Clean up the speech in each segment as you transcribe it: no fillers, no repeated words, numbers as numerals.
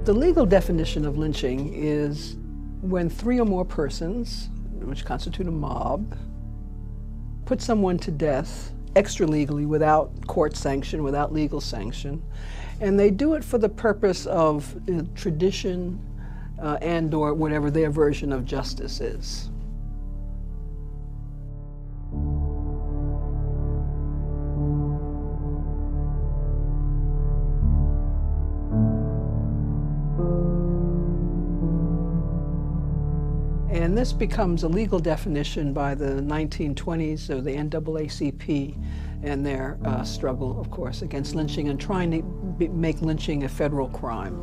The legal definition of lynching is when 3 or more persons, which constitute a mob, put someone to death extra-legally without court sanction, without legal sanction, and they do it for the purpose of tradition and or whatever their version of justice is. And this becomes a legal definition by the 1920s of the NAACP and their struggle, of course, against lynching and trying to make lynching a federal crime.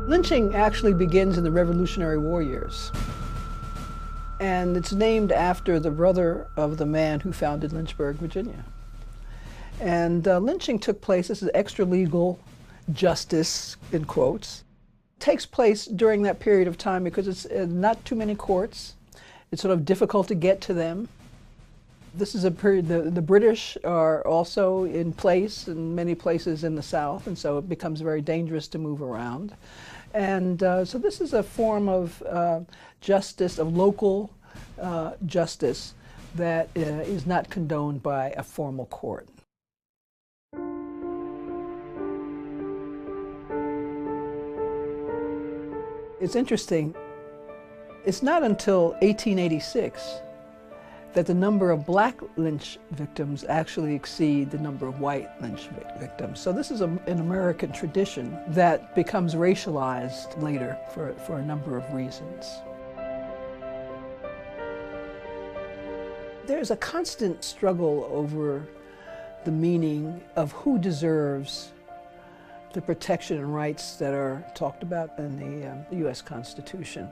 Lynching actually begins in the Revolutionary War years. And it's named after the brother of the man who founded Lynchburg, Virginia. And lynching took place, this is extra-legal justice, in quotes, takes place during that period of time because it's not too many courts. It's sort of difficult to get to them. This is a period, the British are also in place in many places in the South, and so it becomes very dangerous to move around. And so this is a form of justice, of local justice that is not condoned by a formal court. It's interesting, it's not until 1886 that the number of black lynch victims actually exceed the number of white lynch victims. So this is an American tradition that becomes racialized later for a number of reasons. There's a constant struggle over the meaning of who deserves the protection and rights that are talked about in the U.S. Constitution.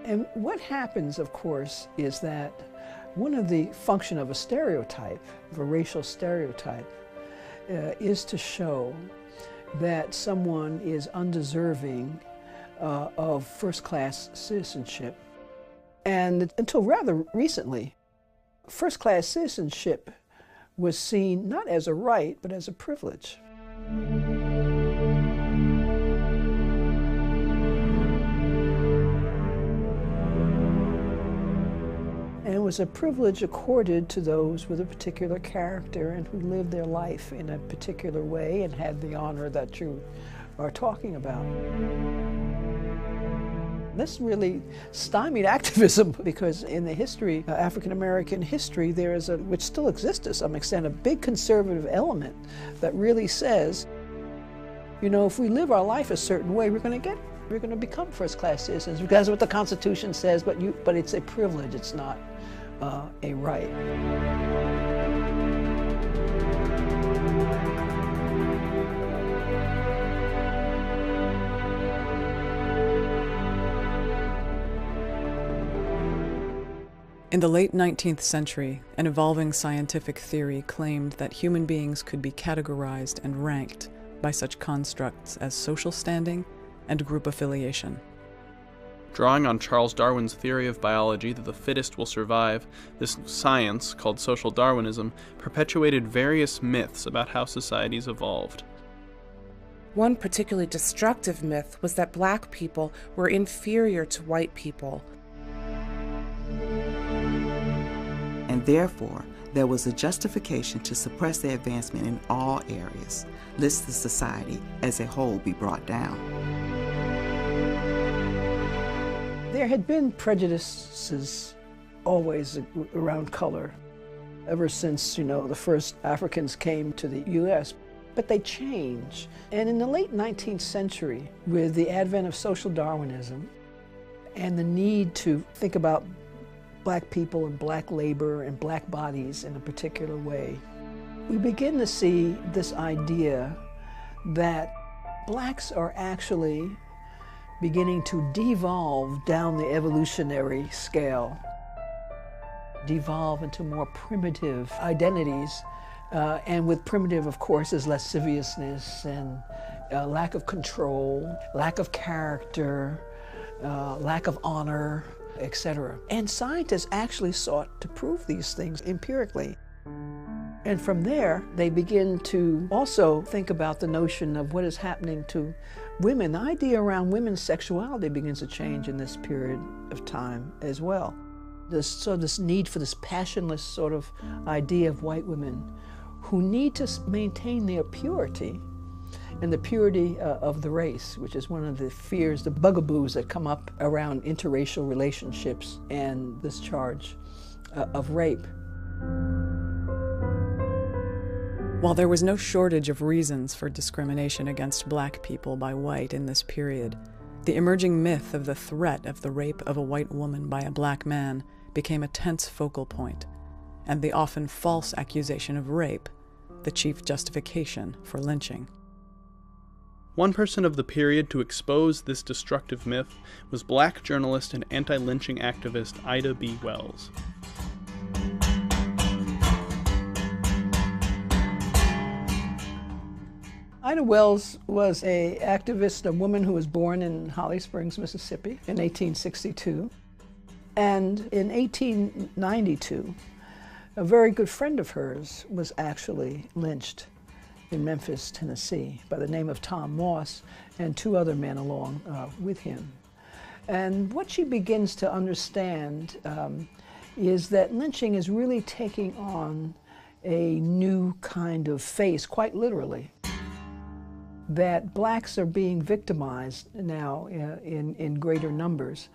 And what happens, of course, is that one of the function of a stereotype, of a racial stereotype, is to show that someone is undeserving of first-class citizenship. And until rather recently, first-class citizenship was seen not as a right, but as a privilege. And it was a privilege accorded to those with a particular character and who lived their life in a particular way and had the honor that you are talking about. This really stymied activism because in the history, African-American history, there is which still exists to some extent, a big conservative element that really says, you know, if we live our life a certain way, we're going to become first-class citizens because that's what the Constitution says, but it's a privilege, it's not a right. In the late 19th century, an evolving scientific theory claimed that human beings could be categorized and ranked by such constructs as social standing and group affiliation. Drawing on Charles Darwin's theory of biology that the fittest will survive, this science, called social Darwinism, perpetuated various myths about how societies evolved. One particularly destructive myth was that black people were inferior to white people. And therefore, there was a justification to suppress their advancement in all areas, lest the society as a whole be brought down. There had been prejudices always around color, ever since, the first Africans came to the U.S., but they change. And in the late 19th century, with the advent of social Darwinism and the need to think about black people and black labor and black bodies in a particular way, we begin to see this idea that blacks are actually beginning to devolve down the evolutionary scale, devolve into more primitive identities, and with primitive, of course, is lasciviousness and lack of control, lack of character, lack of honor, etc. And scientists actually sought to prove these things empirically. And from there, they begin to also think about the notion of what is happening to women. The idea around women's sexuality begins to change in this period of time as well. This need for this passionless sort of idea of white women who need to maintain their purity and the purity of the race, which is one of the fears, the bugaboos that come up around interracial relationships and this charge of rape. While there was no shortage of reasons for discrimination against black people by white in this period, the emerging myth of the threat of the rape of a white woman by a black man became a tense focal point, and the often false accusation of rape the chief justification for lynching. One person of the period to expose this destructive myth was black journalist and anti-lynching activist Ida B. Wells. Ida Wells was an activist, a woman who was born in Holly Springs, Mississippi in 1862. And in 1892, a very good friend of hers was actually lynched in Memphis, Tennessee, by the name of Tom Moss and two other men along with him. And what she begins to understand is that lynching is really taking on a new kind of face, quite literally. That blacks are being victimized now in greater numbers.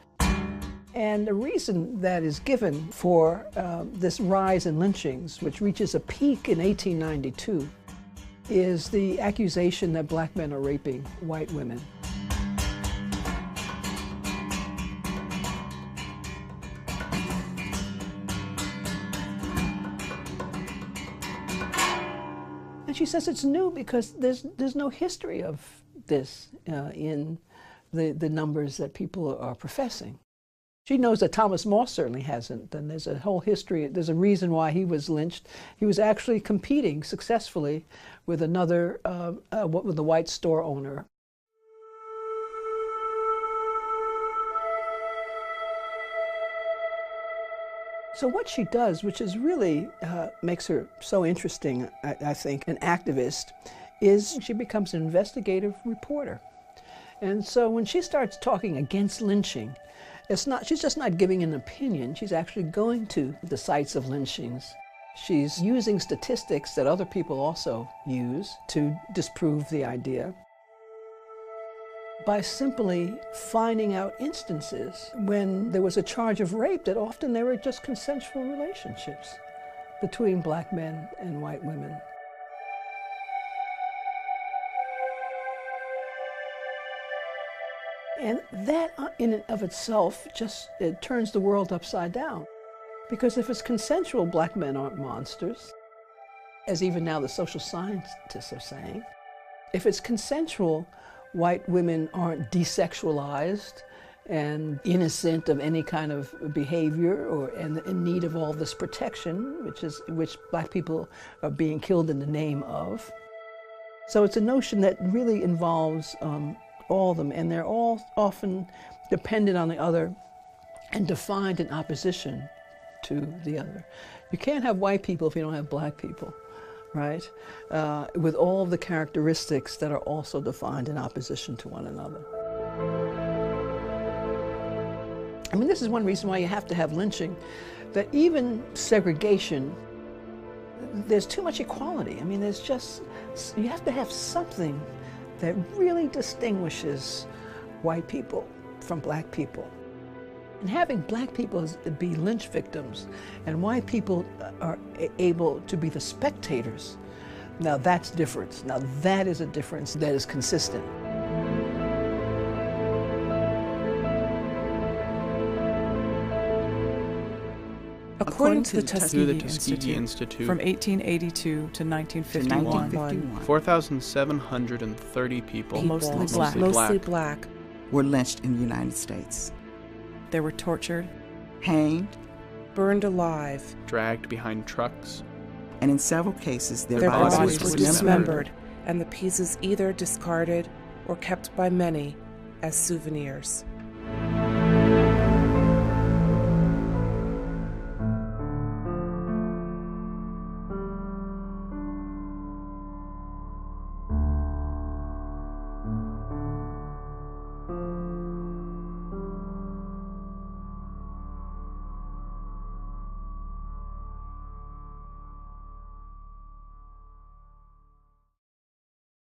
And the reason that is given for this rise in lynchings, which reaches a peak in 1892, is the accusation that black men are raping white women. And she says it's new because there's no history of this in the numbers that people are professing. She knows that Thomas Moss certainly hasn't, and there's a whole history, there's a reason why he was lynched. He was actually competing successfully with another, with the white store owner. So what she does, which is really makes her so interesting, I think, an activist, is she becomes an investigative reporter. And so when she starts talking against lynching, she's just not giving an opinion, she's actually going to the sites of lynchings. She's using statistics that other people also use to disprove the idea by simply finding out instances when there was a charge of rape that often they were just consensual relationships between black men and white women. And that in and of itself it turns the world upside down. Because if it's consensual, black men aren't monsters, as even now the social scientists are saying. If it's consensual, white women aren't desexualized and innocent of any kind of behavior and in need of all this protection, which black people are being killed in the name of. So it's a notion that really involves all of them, and they're all often dependent on the other and defined in opposition to the other. You can't have white people if you don't have black people, right? With all the characteristics that are also defined in opposition to one another. I mean, this is one reason why you have to have lynching, that even segregation, there's too much equality. I mean, you have to have something that really distinguishes white people from black people. And having black people be lynch victims and white people are able to be the spectators, now that's different. Now that is a difference that is consistent. According to the Tuskegee Institute, from 1882 to 1951, 4,730 people, mostly black, were lynched in the United States. They were tortured, hanged, burned alive, dragged behind trucks, and in several cases their bodies were were dismembered, and the pieces either discarded or kept by many as souvenirs.